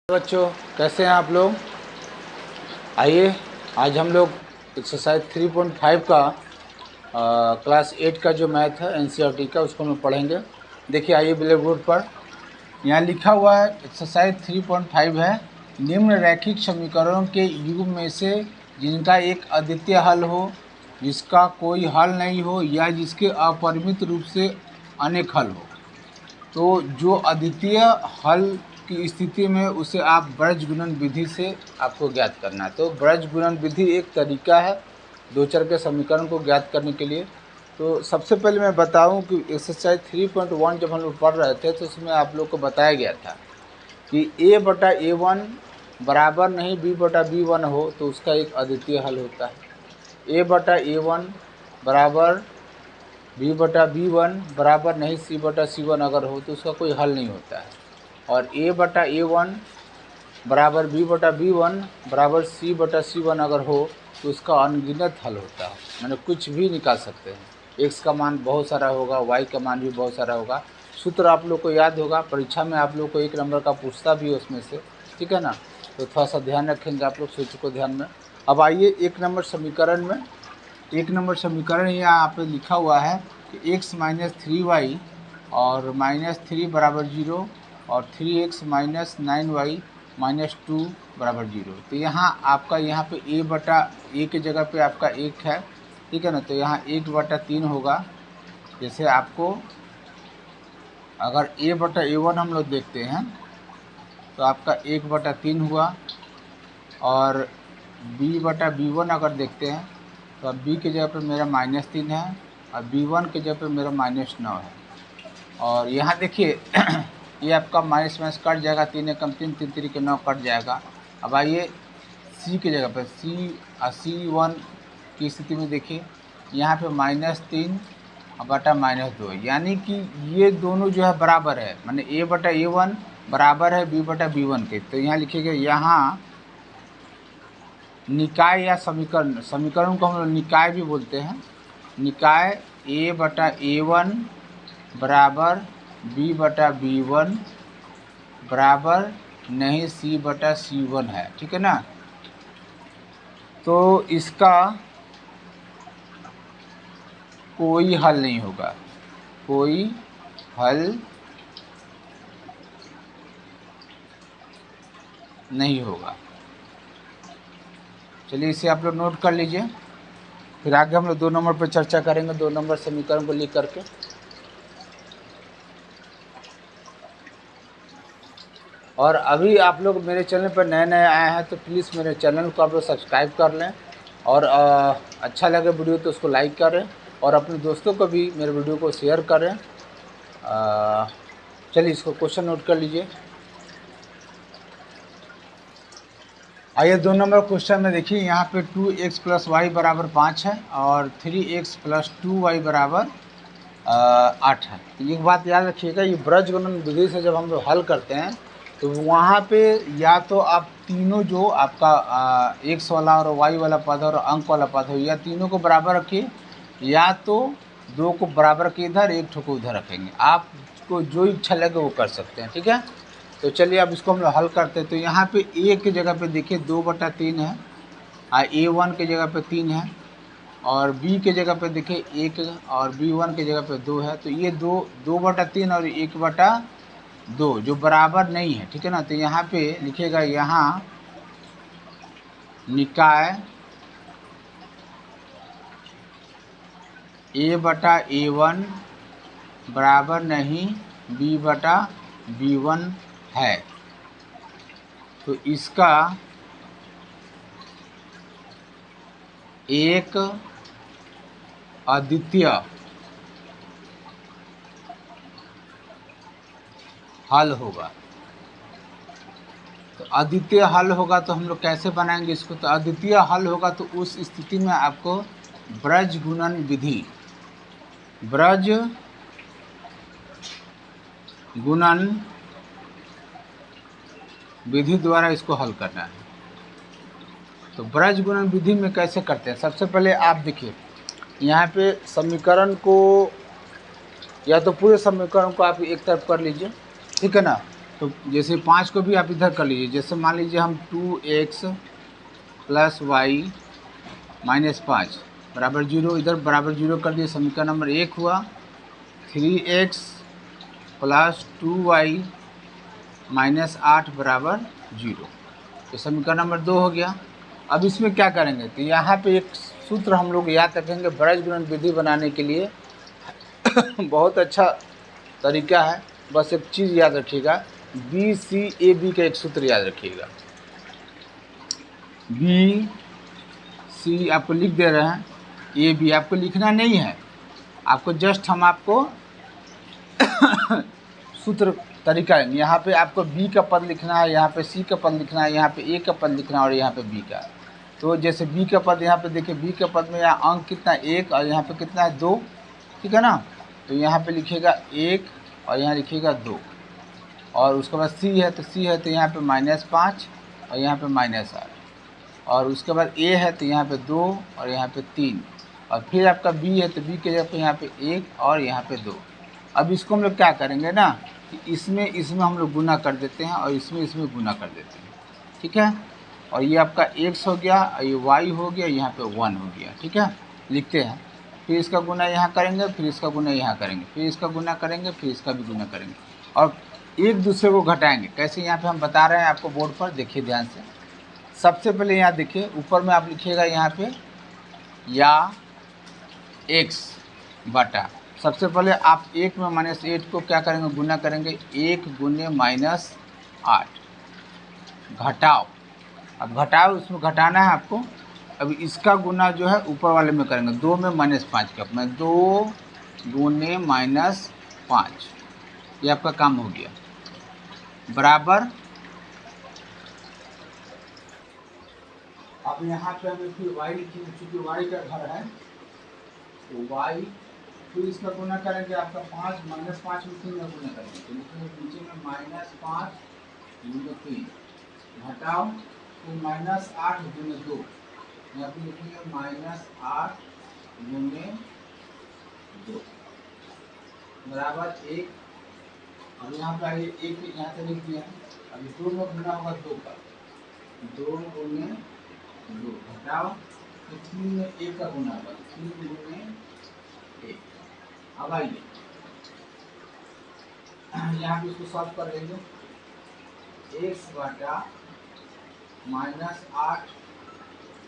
बच्चों, कैसे हैं आप लोग। आइए आज हम लोग एक्सरसाइज 3.5 का क्लास 8 का जो मैथ है एनसीईआरटी का उसको हम पढ़ेंगे। देखिए आइए ब्लैक बोर्ड पर यहाँ लिखा हुआ है एक्सरसाइज 3.5 है। निम्न रैखिक समीकरणों के युग में से जिनका एक अद्वितीय हल हो, जिसका कोई हल नहीं हो या जिसके अपरिमित रूप से अनेक हल हो। तो जो अद्वितीय हल की स्थिति में उसे आप ब्रज गुणन विधि से आपको ज्ञात करना है। तो ब्रज गुणन विधि एक तरीका है दो चर के समीकरण को ज्ञात करने के लिए। तो सबसे पहले मैं बताऊं कि एक्सरसाइज 3.1 जब हम लोग पढ़ रहे थे तो उसमें आप लोग को बताया गया था कि a/a1 बराबर नहीं b/b1 हो तो उसका एक अद्वितीय हल होता है। a/a1 बराबर b/b1 बराबर नहीं c/c1 अगर हो तो उसका कोई हल नहीं होता है। और a/a1 बराबर b/b1 बराबर c/c1 अगर हो तो उसका अनगिनत हल होता है, मैंने कुछ भी निकाल सकते हैं। x का मान बहुत सारा होगा, y का मान भी बहुत सारा होगा। सूत्र आप लोग को याद होगा, परीक्षा में आप लोग को 1 नंबर का पूछता भी है उसमें से, ठीक है ना। तो थोड़ा सा ध्यान रखेंगे आप लोग सूत्र को ध्यान में। अब आइए 1 नंबर समीकरण में, 1 नंबर समीकरण यहाँ पे लिखा हुआ है कि x - 3y और -3 बराबर 0 और 3x - 9y - 2 बराबर 0। तो यहाँ आपका यहाँ पे a/a के जगह पे आपका 1 है, ठीक है ना। तो यहाँ 1/3 होगा। जैसे आपको अगर a/a1 हम लोग देखते हैं तो आपका 1/3 हुआ, और b/b1 अगर देखते हैं तो अब b के जगह पर मेरा -3 है और b1 के जगह पर मेरा -9 है। और यहाँ देखिए ये आपका माइनस माइनस कट जाएगा, 3 एकम 3, 3 3 के 9 कट जाएगा। अब आइए c के जगह पर c1 की स्थिति में देखिए यहाँ पे -3 बटा -2, यानी कि ये दोनों जो है बराबर है, माने a/a1 बराबर है b/b1 के। तो यहाँ लिखिएगा, यहाँ निकाय या समीकरण को हम लोग निकाय भी बोलते हैं। निकाय a/a1 बराबर b/b1 बराबर नहीं c/c1 है, ठीक है ना। तो इसका कोई हल नहीं होगा, कोई हल नहीं होगा। चलिए इसे आप लोग नोट कर लीजिए, फिर आगे हम लोग 2 नंबर पर चर्चा करेंगे, 2 नंबर समीकरण को लिख करके। और अभी आप लोग मेरे चैनल पर नए नए आए हैं तो प्लीज़ मेरे चैनल को आप लोग सब्सक्राइब कर लें, और अच्छा लगे वीडियो तो उसको लाइक करें, और अपने दोस्तों को भी मेरे वीडियो को शेयर करें। चलिए इसको क्वेश्चन नोट कर लीजिए। आइए 2 नंबर क्वेश्चन में देखिए, यहाँ पे 2x + y बराबर 5 है और 3x + 2y बराबर 8 है। एक बात याद रखिएगा, ये ब्रज गुणन विधि से जब हम लोग हल करते हैं तो वहाँ पे या तो आप तीनों जो आपका x वाला और y वाला पद और अंक वाला पद हो, या तीनों को बराबर रखिए, या तो 2 को बराबर के इधर, 1 ठो को उधर रखेंगे। आपको जो इच्छा लगे वो कर सकते हैं, ठीक है। तो चलिए अब इसको हम लोग हल करते हैं। तो यहाँ पे a की जगह पे देखिए 2/3 है, a1 की जगह पे 3 है, और b के जगह पे देखिए 1 और b1 की जगह पे 2 है। तो ये 2/3 और 1/2 जो बराबर नहीं है, ठीक है ना। तो यहाँ पे लिखिएगा, यहाँ निकाय a/a1 बराबर नहीं b/b1 है। तो इसका एक अद्वितीय हल होगा। तो अद्वितीय हल होगा तो हम लोग कैसे बनाएंगे इसको। तो अद्वितीय हल होगा तो उस स्थिति में आपको ब्रज गुणन विधि, ब्रज गुणन विधि द्वारा इसको हल करना है। तो ब्रज गुणन विधि में कैसे करते हैं, सबसे पहले आप देखिए यहाँ पे समीकरण को, या तो पूरे समीकरण को आप एक तरफ कर लीजिए, ठीक है ना। तो जैसे 5 को भी आप इधर कर लीजिए। जैसे मान लीजिए हम 2x प्लस वाई माइनस 5 बराबर 0, इधर बराबर 0 कर दिए, समीकरण नंबर 1 हुआ। 3x प्लस 2y माइनस 8 बराबर 0, तो समीकरण नंबर 2 हो गया। अब इसमें क्या करेंगे, तो यहाँ पे एक सूत्र हम लोग याद रखेंगे ब्रजगुणन विधि बनाने के लिए। बहुत अच्छा तरीका है, बस एक चीज़ याद रखिएगा, BCAB का एक सूत्र याद रखिएगा। BC आपको लिख दे रहे हैं, AB आपको लिखना नहीं है, आपको जस्ट हम आपको सूत्र तरीका है। यहाँ पे आपको B का पद लिखना है, यहाँ पे C का पद लिखना है, यहाँ पे A का पद लिखना है और यहाँ पे B का। तो जैसे B का पद यहाँ पे देखिए, B का पद में यहाँ अंक कितना 1 और यहाँ पे कितना है 2, ठीक है ना। तो यहाँ पे लिखिएगा 1 और यहाँ लिखिएगा 2, और उसके बाद C है तो यहाँ पे -5 और यहाँ पे -8, और उसके बाद A है तो यहाँ पे 2 और यहाँ पे 3, और फिर आपका B है तो B के जगह पे यहाँ पे 1 और यहाँ पे 2। अब इसको हम लोग क्या करेंगे ना कि इसमें हम लोग गुना कर देते हैं और इसमें गुना कर देते हैं, ठीक है। और ये आपका x हो गया और ये y हो गया, यहाँ पे 1 हो गया, ठीक है। लिखते हैं, फिर इसका गुना यहाँ करेंगे, फिर इसका गुना यहाँ करेंगे, फिर इसका गुना करेंगे, फिर इसका भी गुना करेंगे, और एक दूसरे को घटाएंगे। कैसे, यहाँ पे हम बता रहे हैं आपको बोर्ड पर, देखिए ध्यान से। सबसे पहले यहाँ देखिए, ऊपर में आप लिखिएगा यहाँ पे या x बटा, सबसे पहले आप 1 में -8 को क्या करेंगे, गुना करेंगे, 1 गुने -8 घटाओ। अब घटाओ, उसमें घटाना है आपको। अभी इसका गुना जो है ऊपर वाले में करेंगे, 2 में -5 का, मैं 2 गुने -5, ये आपका काम हो गया, बराबर। अब यहाँ पे हमें फिर y लिखेंगे, चूँकि y का घर है तो y, फिर इसका गुना करेंगे, आपका 5 -5 में 3 का गुना करेंगे, तो लिखेंगे नीचे में -5 गुने 3 घटाओ, फिर -8 गुने 2, यहाँ पे लिखेंगे -8 गुने 2 बराबर 1। अब यहाँ पे आइए, 1 यहाँ से लिख दिया, अभी 2 में गुना होगा 2 का, 2 गुने 2 घटाओ, फिर 3 में 1 का गुना होगा, 3 गुने 1। अब आइए यहाँ पे इसको सॉल्व कर लेंगे, x बटा -8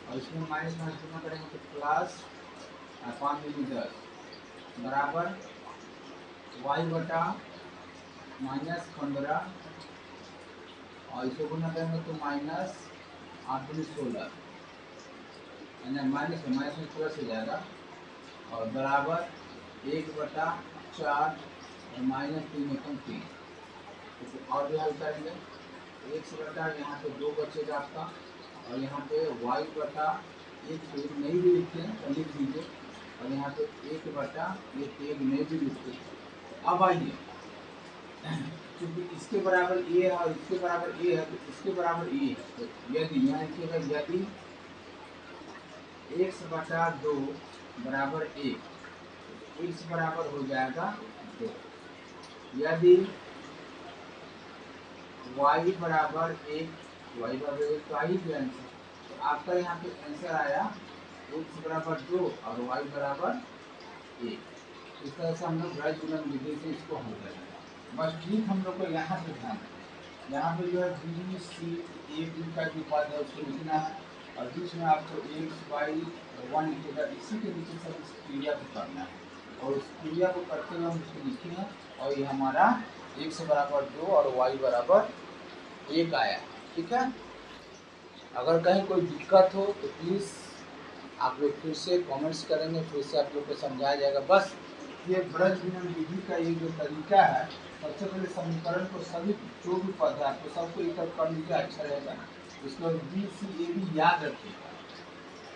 और इसमें माइनस गुना करेंगे तो प्लस 5 दूनी 10 बराबर y बटा -15 और इसको गुना करेंगे तो -8 दूनी 16, यानी माइनस में प्लस हो जाएगा, और बराबर 1/4 और -3/3। इसे और भी हल करेंगे, x बटा यहाँ पे 2 बचेगा आपका, और यहाँ पे y बटा 1 नहीं भी लिखते हैं तो लिख दीजिए, और यहाँ पे 1/1 नहीं भी लिखते हैं। अब आइए, क्योंकि इसके बराबर a है और इसके बराबर a है तो इसके बराबर a है, तो यदि यहाँ लिखिएगा यदि x बटा 2 बराबर 1, x बराबर हो जाएगा 2। यदि y बराबर 1, तो आ ही गया आंसर। तो आपका यहाँ पे आंसर आया x बराबर 2 और y बराबर 1। इस तरह से हम लोग ब्रजगुणन विधि से इसको हल करेंगे। बस ठीक हम लोग को यहाँ पे ध्यान है, यहाँ पे जो है BCAB का जो पद है उसको लिखना है, और बीच में आपको x y 1 लिखेगा, इसी के नीचे सब इस क्रिया को करना है, और उस क्रिया को करते हुए हम उसको लिखे हैं, और ये हमारा x बराबर 2 और y बराबर 1 आया, ठीक है। अगर कहीं कोई दिक्कत हो तो प्लीज़ आप लोग फिर से कमेंट्स करेंगे, फिर से आप लोग को समझाया जाएगा। बस ये ब्रजगुणन विधि का ये जो तरीका है, सबसे पहले समीकरण को सभी जो भी पद है आपको सबको एक कर लीजिए, अच्छा रहेगा। इसको BCAB याद रखिएगा,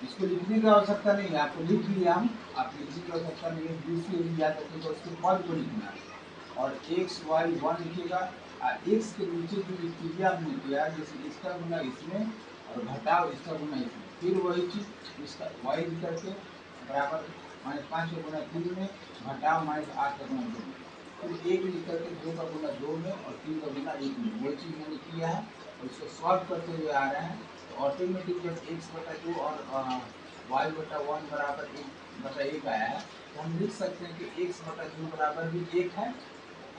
इसको लिखने की आवश्यकता नहीं है, आपको लिख दिया हम, आप लिखने की आवश्यकता नहीं है। BCAB याद रखिएगा, उसके पद को लिखना है, और x y 1 लिखिएगा, और x के नीचे जो क्रिया हमने किया, जैसे इसका गुना इसमें और घटाओ इसका गुना इसमें, फिर वही चीज़ इसका y करके बराबर -5 का गुना 3 में घटाओ -8 का गुना 2 में, फिर 1 लिख करके 2 का गुना 2 में और 3 का गुना 1 में, वही चीज़ मैंने किया है और इसको सॉल्व करते हुए आ रहे हैं। तो ऑटोमेटिक जब x/2 और y/1 बराबर 1/1 आया है तो हम लिख सकते हैं कि x/2 बराबर भी 1 है,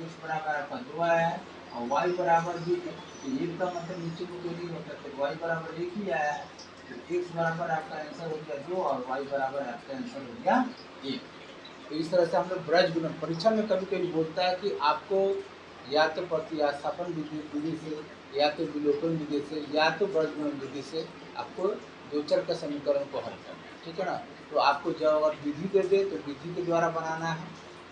x बराबर आपका 2 आया है और y बराबर भी 1। तो 1 का मतलब नीचे को कोई नहीं होता, तो y बराबर 1 ही आया है। तो x बराबर आपका आंसर हो गया 2 और y बराबर आपका आंसर हो गया 1। तो इस तरह से हम लोग ब्रज गुणन, परीक्षा में कभी कभी बोलता है कि आपको या तो प्रतिस्थापन विधि से, या तो विलोपन विधि से, या तो ब्रज गुणन विधि से आपको दो चर का समीकरण को हल करना है, ठीक है ना। तो आपको जब अगर विधि दे दे तो विधि के द्वारा बनाना है,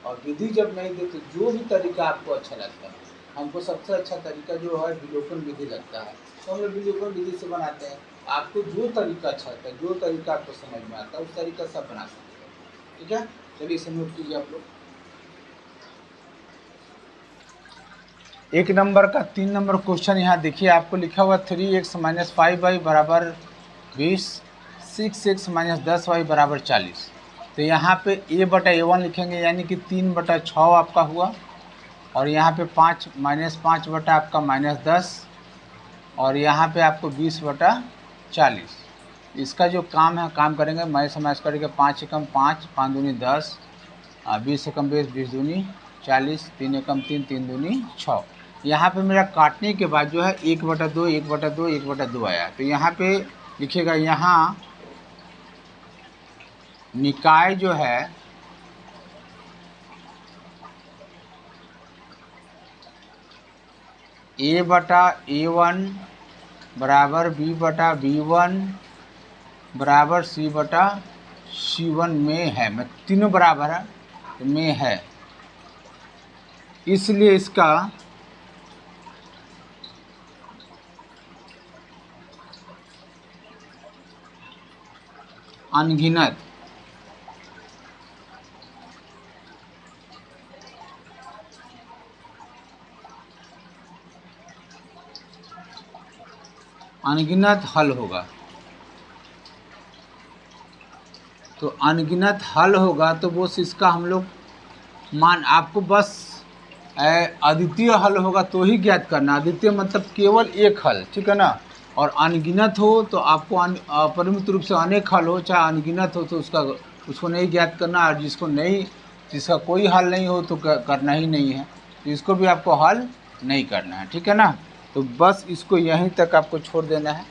और विधि जब नहीं दे तो जो भी तरीका आपको अच्छा लगता है। हमको सबसे अच्छा तरीका जो है विलोपन विधि लगता है, तो हम लोग विलोपन विधि से बनाते हैं। आपको जो तरीका अच्छा लगता है, जो तरीका आपको समझ में आता है, उस तरीका से आप बना सकते हैं, ठीक है। चलिए इसे नोट कीजिए आप लोग। 1 नंबर का 3 नंबर क्वेश्चन यहाँ देखिए, आपको लिखा हुआ 3x - 5y बराबर 20, 6x - 10y बराबर 40। तो यहाँ पे a/a1 लिखेंगे, यानी कि 3/6 आपका हुआ, और यहाँ पे 5 - 5 बटा आपका -10, और यहाँ पे आपको 20/40। इसका जो काम है काम करेंगे, मैं समझ करके 5 एकम 5, 5 दूनी 10, 20 एकम 20, 20 दूनी 40, 3 एकम 3, 3 दूनी 6। यहाँ पे मेरा काटने के बाद जो है 1/2, 1/2, 1/2 आया। तो यहाँ पे लिखिएगा, यहाँ निकाय जो है a/a1 बराबर b/b1 बराबर c/c1 में है, मैं तीनों बराबर है तो में है, इसलिए इसका अनगिनत हल होगा। तो अनगिनत हल होगा तो वो इसका हम लोग मान, आपको बस अद्वितीय हल होगा तो ही ज्ञात करना। अद्वितीय मतलब केवल एक हल, ठीक है ना। और अनगिनत हो तो आपको अपरिमित रूप से अनेक हल हो, चाहे अनगिनत हो तो उसको नहीं ज्ञात करना, और जिसका कोई हल नहीं हो तो करना ही नहीं है, तो इसको भी आपको हल नहीं करना है, ठीक है ना। तो बस इसको यहीं तक आपको छोड़ देना है।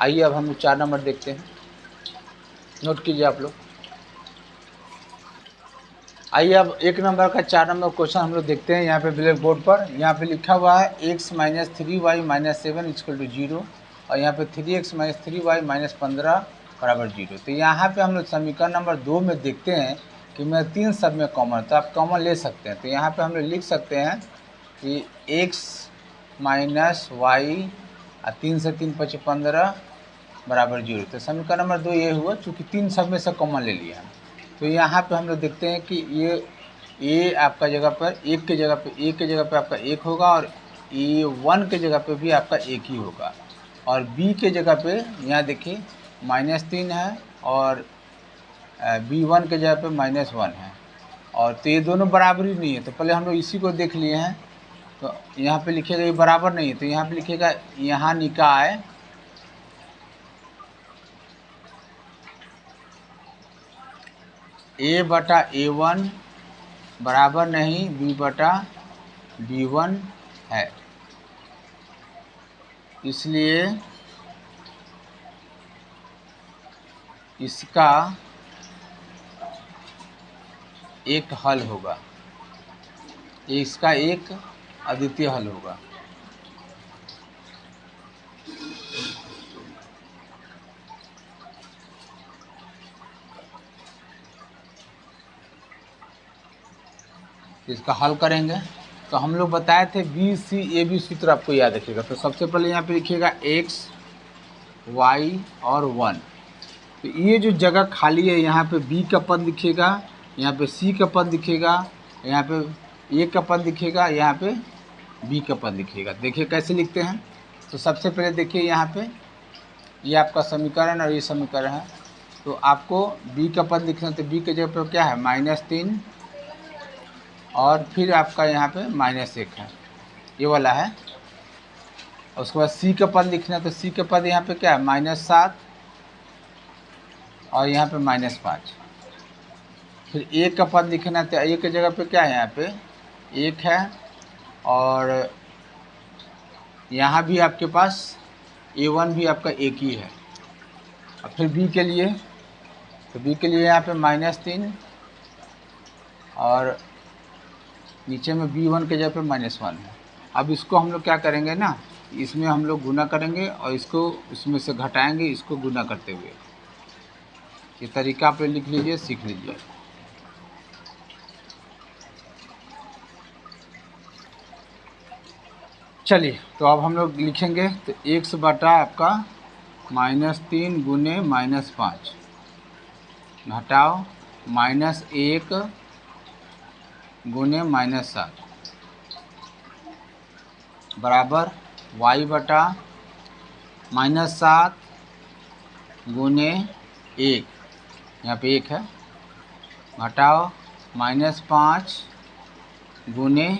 आइए अब हम 4 नंबर देखते हैं, नोट कीजिए आप लोग। आइए अब 1 नंबर का 4 नंबर क्वेश्चन हम लोग देखते हैं। यहाँ पे ब्लैक बोर्ड पर यहाँ पे लिखा हुआ है x - 3y - 7 = 0, और यहाँ पे 3x - 3y - 15 बराबर 0। तो यहाँ पे हम लोग समीकरण नंबर 2 में देखते हैं कि मैं 3 सब में कॉमन, तो आप कॉमन ले सकते हैं। तो यहाँ पे हम लोग लिख सकते हैं कि x - y 3 से 3 = 15 बराबर 0। तो समीकरण नंबर 2 ये हुआ, चूँकि 3 सब में से कॉमन ले लिया है। तो यहाँ पे हम लोग देखते हैं कि ये आपका जगह पर एक के जगह पे आपका 1 होगा, और A1 के जगह पे भी आपका 1 ही होगा, और B के जगह पे यहाँ देखिए -3 है, और B1 के जगह पे -1 है, और तो ये दोनों बराबर ही नहीं है। तो पहले हम लोग इसी को देख लिए हैं। तो यहाँ पे लिखिएगा ये बराबर नहीं है, तो यहाँ पे लिखिएगा यहाँ निकाय a/a1 बराबर नहीं b/b1 है, इसलिए इसका एक हल होगा, इसका एक अद्वितीय हल होगा। इसका हल करेंगे तो हम लोग बताए थे BCAB सूत्र, आपको याद रखिएगा। तो सबसे पहले यहाँ पे लिखिएगा x, y और 1। तो ये जो जगह खाली है यहाँ पे B का पद लिखिएगा, यहाँ पे C का पद लिखिएगा, यहाँ पे A का पद लिखिएगा, यहाँ पे B का पद लिखिएगा। देखिए कैसे लिखते हैं। तो सबसे पहले देखिए यहाँ पे ये आपका समीकरण और ये समीकरण है। तो आपको B का पद लिखना है, तो B के जगह पर क्या है -3 और फिर आपका यहाँ पे -1 है, ये वाला है। उसके बाद c का पद लिखना है, तो c का पद यहाँ पे क्या है -7 और यहाँ पे -5। फिर a का पद लिखना है, तो a की जगह पे क्या है यहाँ पे 1 है, और यहाँ भी आपके पास a1 भी आपका एक ही है। और फिर b के लिए, तो b के लिए यहाँ पे -3 और नीचे में b1 के जगह पे -1 है। अब इसको हम लोग क्या करेंगे ना, इसमें हम लोग गुना करेंगे और इसको इसमें से घटाएंगे, इसको गुना करते हुए। ये तरीका आप लिख लीजिए, सीख लीजिए। चलिए, तो अब हम लोग लिखेंगे, तो x बटा आपका -3 गुने -5 घटाओ -1 गुने -7 बराबर y बटा -7 गुने 1, यहाँ पे 1 है, घटाओ -5 गुने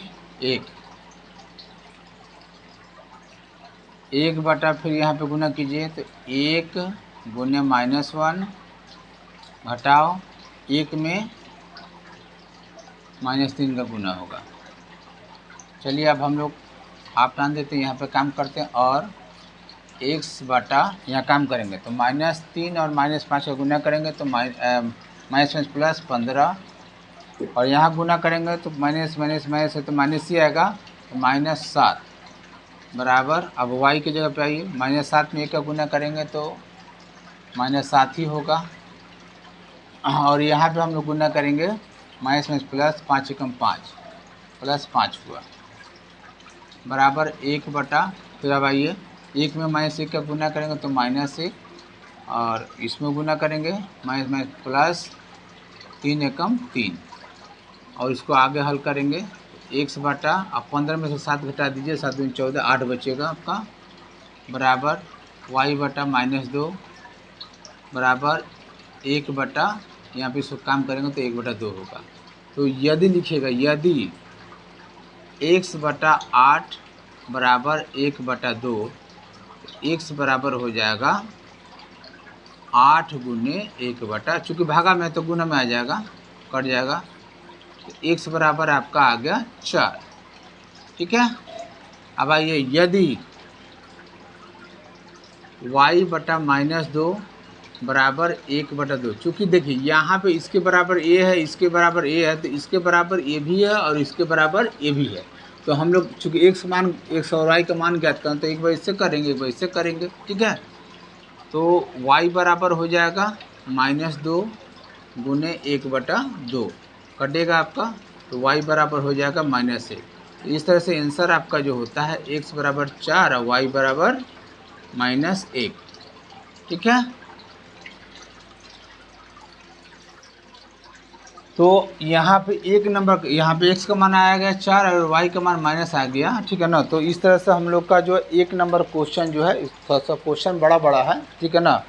1 बटा, फिर यहाँ पे गुना कीजिए, तो 1 गुने -1 घटाओ 1 में -3 का गुना होगा। चलिए, अब हम लोग आप जान देते हैं, यहाँ पे काम करते हैं, और x बटा यहाँ काम करेंगे, तो -3 और -5 का गुना करेंगे, तो -+15, और यहाँ गुना करेंगे तो माइनस है, तो माइनस ही आएगा, तो -7 बराबर, अब y की जगह पे आइए, -7 में 1 का गुना करेंगे तो -7 ही होगा, और यहाँ पे हम लोग गुना करेंगे -+, 5 एकम 5 +5 हुआ बराबर 1 बटा, फिर अब आइए 1 में -1 का गुना करेंगे तो -1, और इसमें गुना करेंगे -+3 एकम 3, और इसको आगे हल करेंगे, x बटा, अब 15 में से 7 घटा दीजिए, 7 दूनी 14, 8 बचेगा आपका, बराबर y बटा -2 बराबर 1 बटा, यहाँ पे इसको काम करेंगे तो 1 बटा 2 होगा। तो यदि लिखिएगा, यदि x बटा 8 बराबर 1 बटा 2, x बराबर हो जाएगा 8 गुने 1 बटा, चूँकि भागा में तो गुना में आ जाएगा, कट जाएगा, तो x बराबर आपका आ गया 4। ठीक है, अब आइए, यदि y बटा -2 बराबर 1 बटा 2, चूँकि देखिए यहाँ पे इसके बराबर a है, इसके बराबर a है, तो इसके बराबर a भी है और इसके बराबर a भी है, तो हम लोग चूँकि x और y का मान ज्ञात करें, तो एक बार इससे करेंगे, एक बार इससे करेंगे। ठीक है, तो y बराबर हो जाएगा -2 गुने 1 बटा 2, कटेगा आपका, तो y बराबर हो जाएगा -1। तो इस तरह से आंसर आपका जो होता है x बराबर 4 और y बराबर -1। ठीक है, तो यहाँ पे एक नंबर, यहाँ पे x का मान आया गया 4 और y का मान माइनस आ गया। ठीक है ना, तो इस तरह से हम लोग का जो 1 नंबर क्वेश्चन जो है, थोड़ा सा क्वेश्चन बड़ा है। ठीक है ना,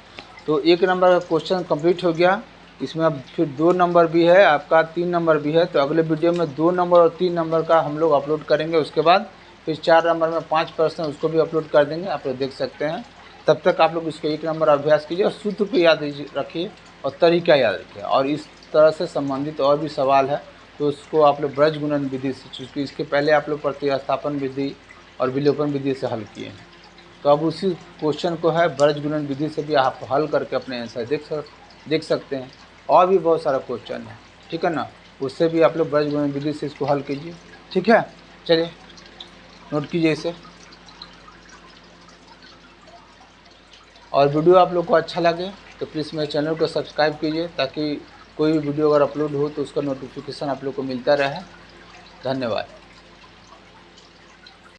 तो 1 नंबर का क्वेश्चन कंप्लीट हो गया। इसमें अब फिर 2 नंबर भी है आपका, 3 नंबर भी है, तो अगले वीडियो में 2 नंबर और 3 नंबर का हम लोग अपलोड करेंगे। उसके बाद फिर 4 नंबर में 5 प्रश्न, उसको भी अपलोड कर देंगे, आप लोग देख सकते हैं। तब तक आप लोग इसको 1 नंबर अभ्यास कीजिए और सूत्र को याद रखिए और तरीका याद रखिए, और इस तरह से संबंधित और भी सवाल है तो उसको आप लोग ब्रज गुणन विधि से, चूँकि इसके पहले आप लोग प्रतिस्थापन विधि और विलोपन विधि से हल किए हैं, तो अब उसी क्वेश्चन को है ब्रज गुणन विधि से भी आप हल करके अपने आंसर देख सकते हैं। और भी बहुत सारा क्वेश्चन है, ठीक है ना, उससे भी आप लोग ब्रज गुणन विधि से इसको हल कीजिए। ठीक है, चलिए नोट कीजिए इसे। और वीडियो आप लोग को अच्छा लगे तो प्लीज़ मेरे चैनल को सब्सक्राइब कीजिए, ताकि कोई भी वीडियो अगर अपलोड हो तो उसका नोटिफिकेशन आप लोग को मिलता रहे। धन्यवाद।